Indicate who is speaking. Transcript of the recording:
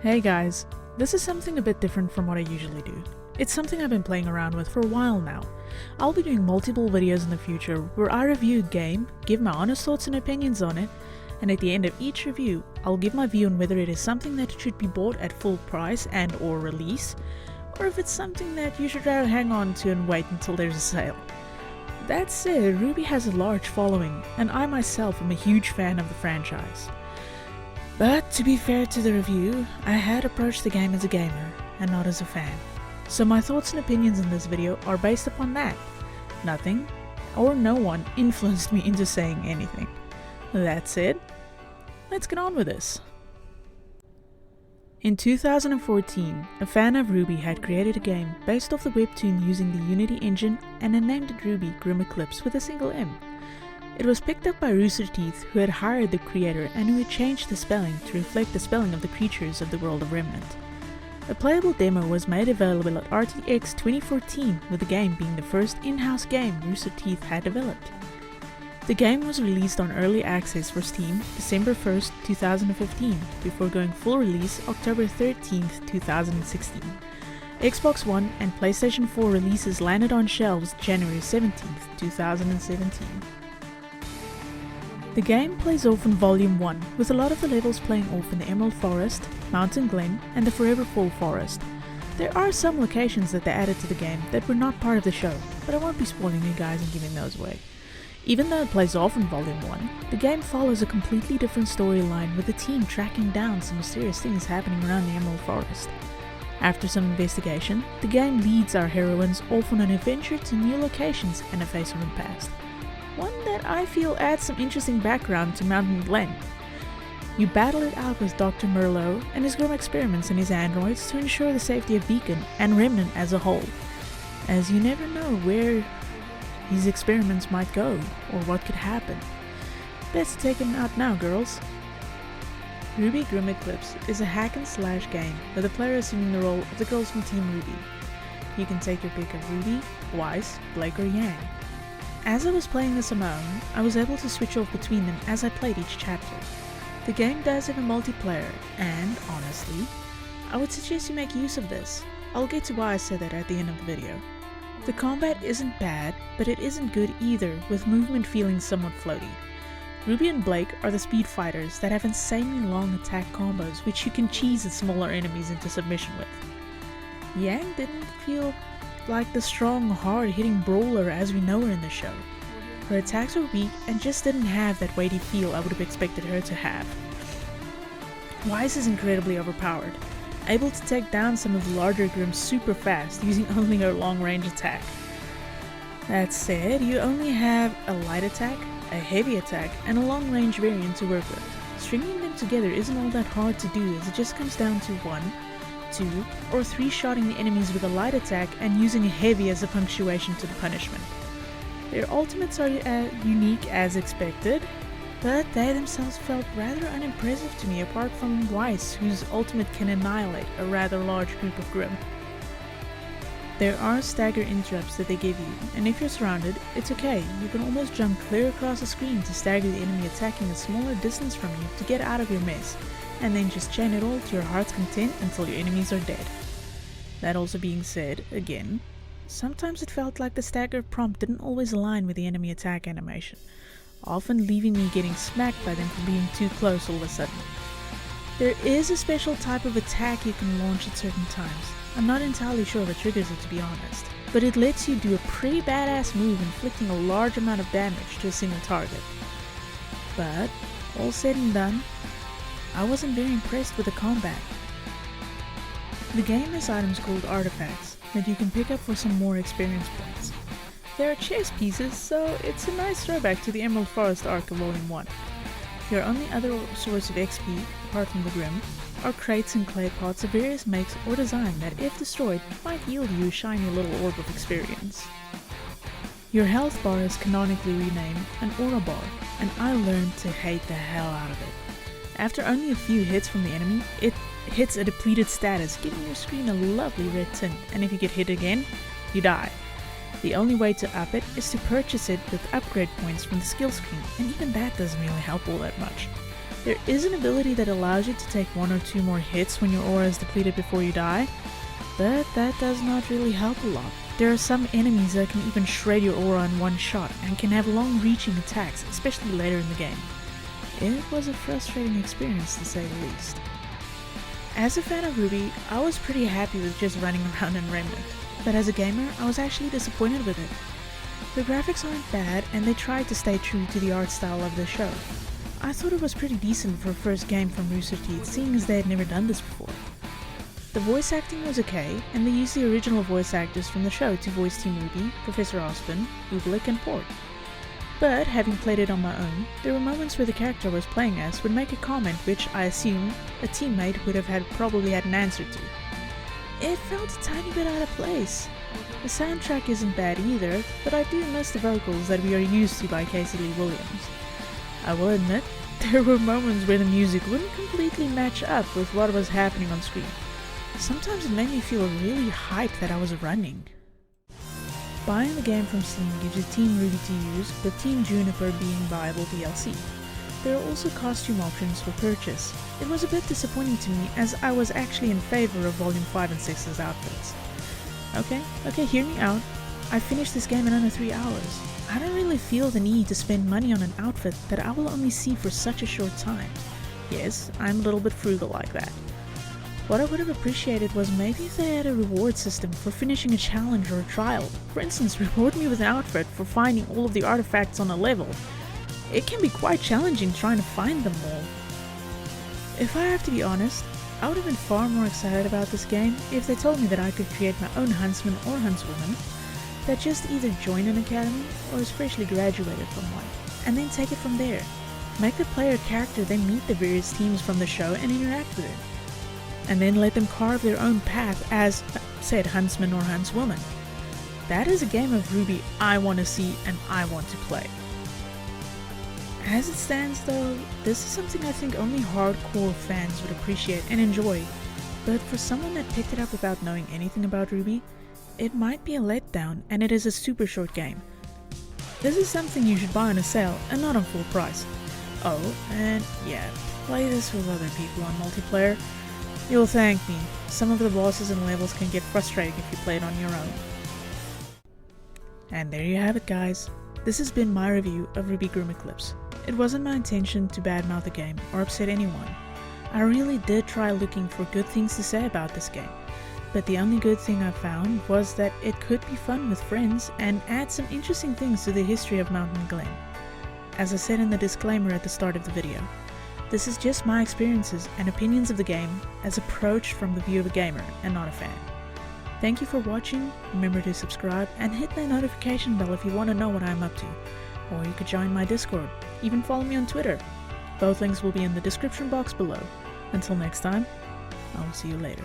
Speaker 1: Hey guys, this is something a bit different from what I usually do. It's something I've been playing around with for a while now. I'll be doing multiple videos in the future where I review a game, give my honest thoughts and opinions on it, and at the end of each review, I'll give my view on whether it is something that should be bought at full price and or release, or if it's something that you should rather hang on to and wait until there's a sale. That said, RWBY has a large following, and I myself am a huge fan of the franchise. But to be fair to the review, I had approached the game as a gamer, and not as a fan. So my thoughts and opinions in this video are based upon that. Nothing, or no one, influenced me into saying anything. That said, let's get on with this. In 2014, a fan of RWBY had created a game based off the webtoon using the Unity engine and had named it RWBY Grimm Eclipse with a single M. It was picked up by Rooster Teeth, who had hired the creator and who had changed the spelling to reflect the spelling of the creatures of the world of Remnant. A playable demo was made available at RTX 2014, with the game being the first in-house game Rooster Teeth had developed. The game was released on early access for Steam December 1st, 2015, before going full release October 13th, 2016. Xbox One and PlayStation 4 releases landed on shelves January 17th, 2017. The game plays off in Volume 1, with a lot of the levels playing off in the Emerald Forest, Mountain Glen, and the Forever Fall Forest. There are some locations that they added to the game that were not part of the show, but I won't be spoiling you guys and giving those away. Even though it plays off in Volume 1, the game follows a completely different storyline with the team tracking down some mysterious things happening around the Emerald Forest. After some investigation, the game leads our heroines off on an adventure to new locations and a face-off past. One that I feel adds some interesting background to Mountain Glen. You battle it out with Dr. Merlot and his Grimm experiments and his androids to ensure the safety of Beacon and Remnant as a whole, as you never know where these experiments might go or what could happen. Let's take them out now, girls. RWBY Grimm Eclipse is a hack and slash game with the player assuming the role of the girls from Team RWBY. You can take your pick of Ruby, Weiss, Blake or Yang. As I was playing this on my own, I was able to switch off between them as I played each chapter. The game does have a multiplayer, and honestly, I would suggest you make use of this. I'll get to why I said that at the end of the video. The combat isn't bad, but it isn't good either, with movement feeling somewhat floaty. Ruby and Blake are the speed fighters that have insanely long attack combos which you can cheese the smaller enemies into submission with. Yang didn't feel like the strong, hard-hitting brawler as we know her in the show. Her attacks were weak and just didn't have that weighty feel I would have expected her to have. Weiss is incredibly overpowered, able to take down some of the larger Grimms super fast using only her long-range attack. That said, you only have a light attack, a heavy attack, and a long-range variant to work with. Stringing them together isn't all that hard to do, as it just comes down to 1, 2, or 3 shotting the enemies with a light attack and using a heavy as a punctuation to the punishment. Their ultimates are unique as expected, but they themselves felt rather unimpressive to me apart from Weiss, whose ultimate can annihilate a rather large group of Grimm. There are stagger interrupts that they give you, and if you're surrounded, it's okay, you can almost jump clear across the screen to stagger the enemy attacking a smaller distance from you to get out of your mess, and then just chain it all to your heart's content until your enemies are dead. That also being said, again, sometimes it felt like the stagger prompt didn't always align with the enemy attack animation, often leaving me getting smacked by them for being too close all of a sudden. There is a special type of attack you can launch at certain times. I'm not entirely sure what triggers it, to be honest, but it lets you do a pretty badass move inflicting a large amount of damage to a single target. But, all said and done, I wasn't very impressed with the combat. The game has items called artifacts that you can pick up for some more experience points. There are chess pieces, so it's a nice throwback to the Emerald Forest arc of Volume 1. Your only other source of XP, apart from the Grimm, are crates and clay pots of various makes or design that, if destroyed, might yield you a shiny little orb of experience. Your health bar is canonically renamed an aura bar, and I learned to hate the hell out of it. After only a few hits from the enemy, it hits a depleted status, giving your screen a lovely red tint, and if you get hit again, you die. The only way to up it is to purchase it with upgrade points from the skill screen, and even that doesn't really help all that much. There is an ability that allows you to take 1 or 2 more hits when your aura is depleted before you die, but that does not really help a lot. There are some enemies that can even shred your aura in one shot and can have long-reaching attacks, especially later in the game. It was a frustrating experience to say the least. As a fan of RWBY, I was pretty happy with just running around in Remnant, but as a gamer, I was actually disappointed with it. The graphics aren't bad, and they tried to stay true to the art style of the show. I thought it was pretty decent for a first game from Rooster Teeth, seeing as they had never done this before. The voice acting was okay, and they used the original voice actors from the show to voice Team RWBY, Professor Ospen, Oobleck, and Port. But, having played it on my own, there were moments where the character I was playing as would make a comment which I assume a teammate would have probably had an answer to. It felt a tiny bit out of place. The soundtrack isn't bad either, but I do miss the vocals that we are used to by Casey Lee Williams. I will admit, there were moments where the music wouldn't completely match up with what was happening on screen. Sometimes it made me feel really hyped that I was running. Buying the game from Steam gives you Team RWBY to use, with Team Juniper being viable DLC. There are also costume options for purchase. It was a bit disappointing to me as I was actually in favor of Volume 5 and 6's outfits. Okay, hear me out. I finished this game in under 3 hours. I don't really feel the need to spend money on an outfit that I will only see for such a short time. Yes, I'm a little bit frugal like that. What I would have appreciated was maybe if they had a reward system for finishing a challenge or a trial. For instance, reward me with an outfit for finding all of the artifacts on a level. It can be quite challenging trying to find them all. If I have to be honest, I would have been far more excited about this game if they told me that I could create my own huntsman or huntswoman that just either joined an academy or is freshly graduated from one, and then take it from there. Make the player character then meet the various teams from the show and interact with it, and then let them carve their own path as said huntsman or huntswoman. That is a game of RWBY I want to see and I want to play. As it stands though, this is something I think only hardcore fans would appreciate and enjoy, but for someone that picked it up without knowing anything about RWBY, it might be a letdown, and it is a super short game. This is something you should buy on a sale and not on full price. Oh, and yeah, play this with other people on multiplayer. You'll thank me. Some of the bosses and levels can get frustrating if you play it on your own. And there you have it guys. This has been my review of RWBY Grimm Eclipse. It wasn't my intention to badmouth the game or upset anyone. I really did try looking for good things to say about this game, but the only good thing I found was that it could be fun with friends and add some interesting things to the history of Mountain Glen. As I said in the disclaimer at the start of the video, this is just my experiences and opinions of the game as approached from the view of a gamer and not a fan. Thank you for watching, remember to subscribe and hit that notification bell if you want to know what I'm up to. Or you could join my Discord, even follow me on Twitter. Both links will be in the description box below. Until next time, I will see you later.